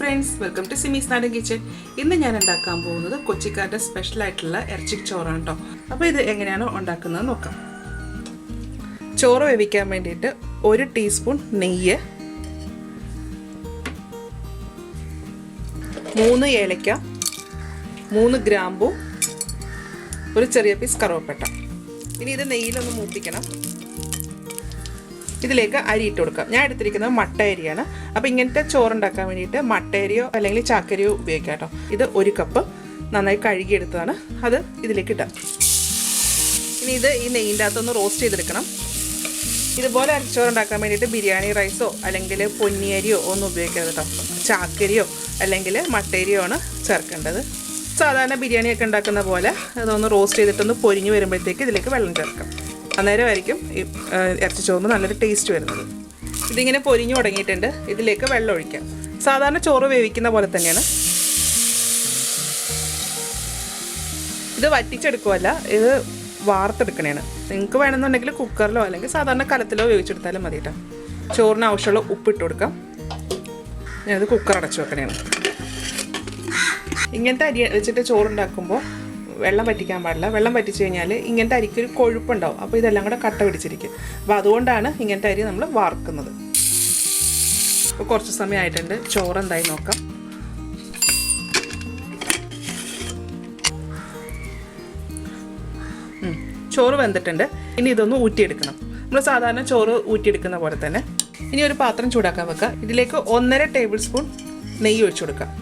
friends, welcome to Simis Nadan kitchen. ഇന്ന് ഞാൻ ഉണ്ടാക്കാൻ പോകുന്നത് കൊച്ചിക്കാരുടെ സ്പെഷ്യൽ ആയിട്ടുള്ള ഇറച്ചി ചോറാണ് ട്ടോ. അപ്പോൾ ഇത് എങ്ങനെയാണ് ഉണ്ടാക്കുന്നത് നോക്കാം. ചോറ് വേവിക്കാൻ വേണ്ടിയിട്ട് 1 ടീസ്പൂൺ നെയ്യ്, 3 ഏലക്ക, 3 ഗ്രാമ്പൂ, ഒരു ചെറിയ പീസ് കറുവപ്പട്ട. ഇനി ഇത് നെയ്യിലൊന്ന് മൂപ്പിക്കണം. ഇതിലേക്ക് അരി ഇട്ട് കൊടുക്കാം. ഞാൻ എടുത്തിരിക്കുന്നത് മട്ട അരിയാണ്. അപ്പോൾ ഇങ്ങനത്തെ ചോറുണ്ടാക്കാൻ വേണ്ടിയിട്ട് മട്ട അരിയോ അല്ലെങ്കിൽ ചാക്കരിയോ ഉപയോഗിക്കാം കേട്ടോ. ഇത് 1 കപ്പ് നന്നായി കഴുകിയെടുത്തതാണ്. അത് ഇതിലേക്ക് ഇടാം. ഇനി ഇത് ഈ നെയ്യിൻ്റെ അകത്തൊന്ന് റോസ്റ്റ് ചെയ്തെടുക്കണം. ഇതുപോലെ അരിച്ചോറ് ഉണ്ടാക്കാൻ വേണ്ടിയിട്ട് ബിരിയാണി റൈസോ അല്ലെങ്കിൽ പൊന്നിയരിയോ ഒന്നും ഉപയോഗിക്കരുത് കേട്ടോ. ചാക്കരിയോ അല്ലെങ്കിൽ മട്ടയരിയോ ആണ് ചേർക്കേണ്ടത്. സാധാരണ ബിരിയാണിയൊക്കെ ഉണ്ടാക്കുന്ന പോലെ അതൊന്ന് റോസ്റ്റ് ചെയ്തിട്ടൊന്ന് പൊരിഞ്ഞ് വരുമ്പോഴത്തേക്ക് ഇതിലേക്ക് വെള്ളം ചേർക്കാം. അന്നേരമായിരിക്കും ഈ ഇറച്ചി ചോറിന് നല്ലൊരു ടേസ്റ്റ് വരുന്നത്. ഇതിങ്ങനെ പൊരിഞ്ഞു തുടങ്ങിയിട്ടുണ്ട്. ഇതിലേക്ക് വെള്ളം ഒഴിക്കാം. സാധാരണ ചോറ് വേവിക്കുന്ന പോലെ തന്നെയാണ്. ഇത് വറ്റിച്ചെടുക്കുമല്ല, ഇത് വാർത്തെടുക്കണേണ്. നിങ്ങൾക്ക് വേണമെന്നുണ്ടെങ്കിൽ കുക്കറിലോ അല്ലെങ്കിൽ സാധാരണ കലത്തിലോ വേവിച്ചെടുത്താലും മതി കേട്ടോ. ചോറിന് ആവശ്യമുള്ള ഉപ്പിട്ട് കൊടുക്കാം. ഞാനത് കുക്കർ അടച്ചു വെക്കണേണ്. ഇങ്ങനത്തെ അരി വെച്ചിട്ട് ചോറുണ്ടാക്കുമ്പോൾ വെള്ളം വറ്റിക്കാൻ പാടില്ല. വെള്ളം വറ്റിച്ച് കഴിഞ്ഞാൽ ഇങ്ങനത്തെ അരിക്കൊരു കൊഴുപ്പുണ്ടാവും. അപ്പോൾ ഇതെല്ലാം കൂടെ കട്ട പിടിച്ചിരിക്കും. അപ്പോൾ അതുകൊണ്ടാണ് ഇങ്ങനത്തെ അരി നമ്മൾ വാർക്കുന്നത്. അപ്പോൾ കുറച്ച് സമയമായിട്ടുണ്ട്. ചോറ് എന്തായി നോക്കാം. ചോറ് വെന്തിട്ടുണ്ട്. ഇനി ഇതൊന്ന് ഊറ്റിയെടുക്കണം. നമ്മൾ സാധാരണ ചോറ് ഊറ്റിയെടുക്കുന്ന പോലെ തന്നെ. ഇനി ഒരു പാത്രം ചൂടാക്കാൻ വെക്കുക. ഇതിലേക്ക് 1.5 ടേബിൾ സ്പൂൺ നെയ്യ് ഒഴിച്ചു കൊടുക്കാം.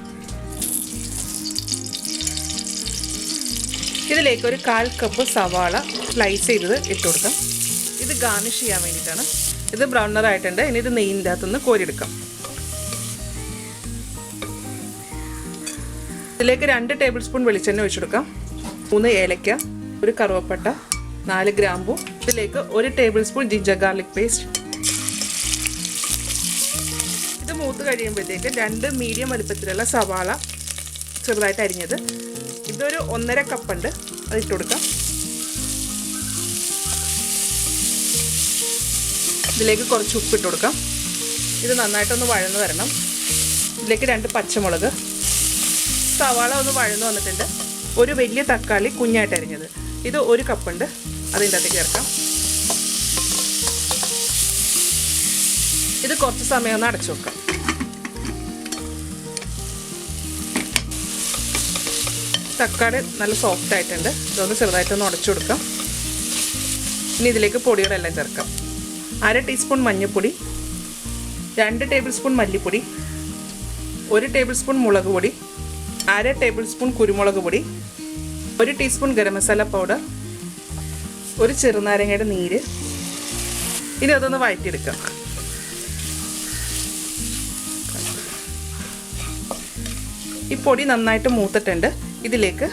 ഇതിലേക്ക് ഒരു 1/4 കപ്പ് സവാള സ്ലൈസ് ചെയ്തത് ഇട്ട് കൊടുക്കാം. ഇത് ഗാർണിഷ് ചെയ്യാൻ വേണ്ടിയിട്ടാണ്. ഇത് ബ്രൗൺ നിറമായിട്ടുണ്ട്. ഇനി ഇത് നെയ്യിൻ്റെ അകത്തുനിന്ന് കോരിയെടുക്കാം. ഇതിലേക്ക് 2 ടേബിൾ സ്പൂൺ വെളിച്ചെണ്ണ ഒഴിച്ചു കൊടുക്കാം. 3 ഏലക്ക, ഒരു കറുവപ്പട്ട, 4 ഗ്രാമ്പൂ. ഇതിലേക്ക് 1 table spoon ginger garlic paste. ഇത് മൂത്ത് കഴിയുമ്പോഴത്തേക്ക് 2 മീഡിയം വലുപ്പത്തിലുള്ള സവാള ചെറുതായിട്ട് അരിഞ്ഞത്. ഇതൊരു 1.5 കപ്പുണ്ട്. അത് ഇട്ട് കൊടുക്കാം. ഇതിലേക്ക് കുറച്ച് ഉപ്പിട്ട് കൊടുക്കാം. ഇത് നന്നായിട്ടൊന്ന് വഴന്ന് വരണം. ഇതിലേക്ക് 2 പച്ചമുളക്. സവാള ഒന്ന് വഴന്ന് വന്നിട്ടുണ്ട്. ഒരു വലിയ തക്കാളി കുഞ്ഞായിട്ട് അരിഞ്ഞത്. ഇത് 1 കപ്പുണ്ട്. അതിൻ്റെ അകത്തേക്ക് ചേർക്കാം. ഇത് കുറച്ച് സമയം ഒന്ന് അടച്ചു വെക്കാം. തക്കാളി നല്ല സോഫ്റ്റ് ആയിട്ടുണ്ട്. ഇതൊന്ന് ചെറുതായിട്ടൊന്ന് ഉടച്ചു കൊടുക്കാം. ഇനി ഇതിലേക്ക് പൊടികളെല്ലാം ചേർക്കാം. 1/2 ടീസ്പൂൺ മഞ്ഞൾപ്പൊടി, 2 ടേബിൾ സ്പൂൺ മല്ലിപ്പൊടി, 1 ടേബിൾ സ്പൂൺ മുളക് പൊടി, 1/2 ടേബിൾ സ്പൂൺ കുരുമുളക് പൊടി, 1 ടീസ്പൂൺ ഗരം മസാല പൗഡർ, ഒരു ചെറുനാരങ്ങയുടെ നീര്. ഇനി അതൊന്ന് വഴറ്റിയെടുക്കാം. ഈ പൊടി നന്നായിട്ട് മൂത്തിട്ടുണ്ട്. ഇതിലേക്ക്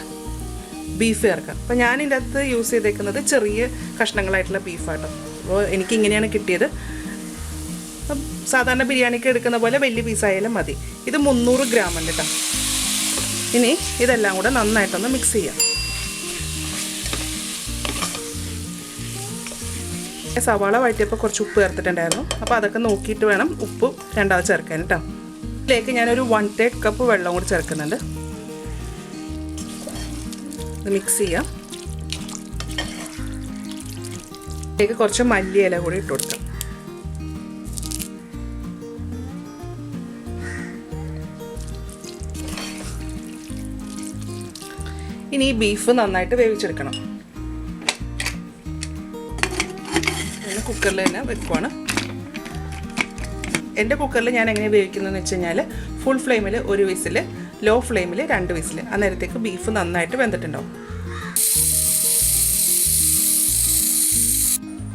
ബീഫ് ചേർക്കാം. അപ്പോൾ ഞാൻ ഇതിൻ്റെ അകത്ത് യൂസ് ചെയ്തേക്കുന്നത് ചെറിയ കഷ്ണങ്ങളായിട്ടുള്ള ബീഫാട്ടോ. അപ്പോൾ എനിക്കിങ്ങനെയാണ് കിട്ടിയത്. സാധാരണ ബിരിയാണിക്ക് എടുക്കുന്ന പോലെ വലിയ പീസായാലും മതി. ഇത് 300 ഗ്രാം ഉണ്ട് കേട്ടോ. ഇനി ഇതെല്ലാം കൂടെ നന്നായിട്ടൊന്ന് മിക്സ് ചെയ്യാം. സവാള വഴറ്റിയപ്പോൾ കുറച്ച് ഉപ്പ് ചേർത്തിട്ടുണ്ടായിരുന്നു. അപ്പോൾ അതൊക്കെ നോക്കിയിട്ട് വേണം ഉപ്പ് രണ്ടാമത് ചേർക്കാൻ കേട്ടോ. ഇതിലേക്ക് ഞാനൊരു 1/3 കപ്പ് വെള്ളം കൂടി ചേർക്കുന്നുണ്ട്. ഇത് മിക്സ് ചെയ്യാം. ഇതിലേക്ക് കുറച്ച് മല്ലിയില കൂടി ഇട്ട് കൊടുക്കാം. ഇനി ഈ ബീഫ് നന്നായിട്ട് വേവിച്ചെടുക്കണം. കുക്കറിൽ തന്നെ വെക്കുവാണ്. എൻ്റെ കുക്കറിൽ ഞാൻ എങ്ങനെ വേവിക്കുന്നതെന്ന് വെച്ച് കഴിഞ്ഞാൽ ഫുൾ ഫ്ലെയിമിൽ 1 വിസിൽ, ലോ ഫ്ലെയിമിൽ 2 വിസിൽ. അന്നേരത്തേക്ക് ബീഫ് നന്നായിട്ട് വെന്തിട്ടുണ്ടാവും.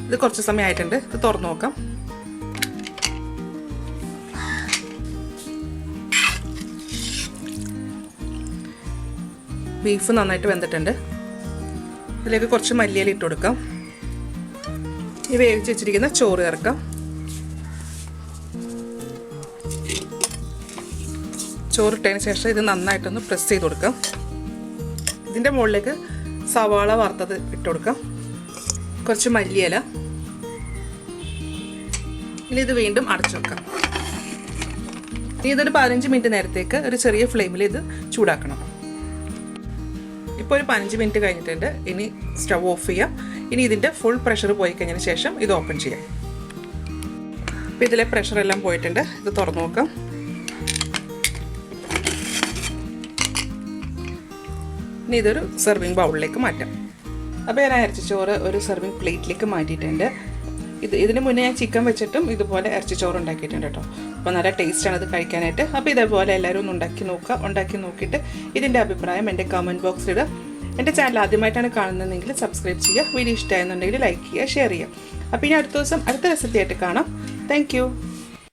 ഇത് കുറച്ച് സമയമായിട്ടുണ്ട്. ഇത് തുറന്നു നോക്കാം. ബീഫ് നന്നായിട്ട് വെന്തിട്ടുണ്ട്. ഇതിലേക്ക് കുറച്ച് മല്ലിയില ഇട്ട് കൊടുക്കാം. ഈ വേവിച്ച് വെച്ചിരിക്കുന്ന ചോറ് ചേർക്കാം. ചോറിട്ടതിന് ശേഷം ഇത് നന്നായിട്ടൊന്ന് പ്രസ് ചെയ്ത് കൊടുക്കാം. ഇതിൻ്റെ മുകളിലേക്ക് സവാള വറുത്തത് ഇട്ട് കൊടുക്കാം. കുറച്ച് മല്ലിയില. ഇനി ഇത് വീണ്ടും അടച്ചു വെക്കാം. ഇതൊരു 15 മിനിറ്റ് നേരത്തേക്ക് ഒരു ചെറിയ ഫ്ലെയിമിൽ ഇത് ചൂടാക്കണം. ഇപ്പോൾ ഒരു 15 മിനിറ്റ് കഴിഞ്ഞിട്ടുണ്ട്. ഇനി സ്റ്റവ് ഓഫ് ചെയ്യാം. ഇനി ഇതിൻ്റെ ഫുൾ പ്രഷർ പോയി കഴിഞ്ഞതിന് ശേഷം ഇത് ഓപ്പൺ ചെയ്യാം. അപ്പോൾ ഇതിലെ പ്രഷറെല്ലാം പോയിട്ടുണ്ട്. ഇത് തുറന്നു നോക്കാം. ഇനി ഇതൊരു സെർവിങ് ബൗളിലേക്ക് മാറ്റാം. അപ്പോൾ ഞാൻ ഇറച്ചിച്ചോറ് ഒരു സെർവിങ് പ്ലേറ്റിലേക്ക് മാറ്റിയിട്ടുണ്ട്. ഇതിന് മുന്നേ ഞാൻ ചിക്കൻ വെച്ചിട്ടും ഇതുപോലെ ഇറച്ചിച്ചോറ് ഉണ്ടാക്കിയിട്ടുണ്ട് കേട്ടോ. അപ്പോൾ നല്ല ടേസ്റ്റാണ് ഇത് കഴിക്കാനായിട്ട്. അപ്പോൾ ഇതേപോലെ എല്ലാവരും ഒന്ന് ഉണ്ടാക്കി നോക്കിയിട്ട് ഇതിൻ്റെ അഭിപ്രായം എൻ്റെ കമൻറ്റ് ബോക്സിൽ ഇടുക. എൻ്റെ ചാനൽ ആദ്യമായിട്ടാണ് കാണുന്നതെങ്കിൽ സബ്സ്ക്രൈബ് ചെയ്യുക. വീഡിയോ ഇഷ്ടമായെന്നുണ്ടെങ്കിൽ ലൈക്ക് ചെയ്യുക, ഷെയർ ചെയ്യുക. അപ്പോൾ ഇനി അടുത്ത ദിവസം അടുത്ത റെസിപ്പി ആയിട്ട് കാണാം. Thank you.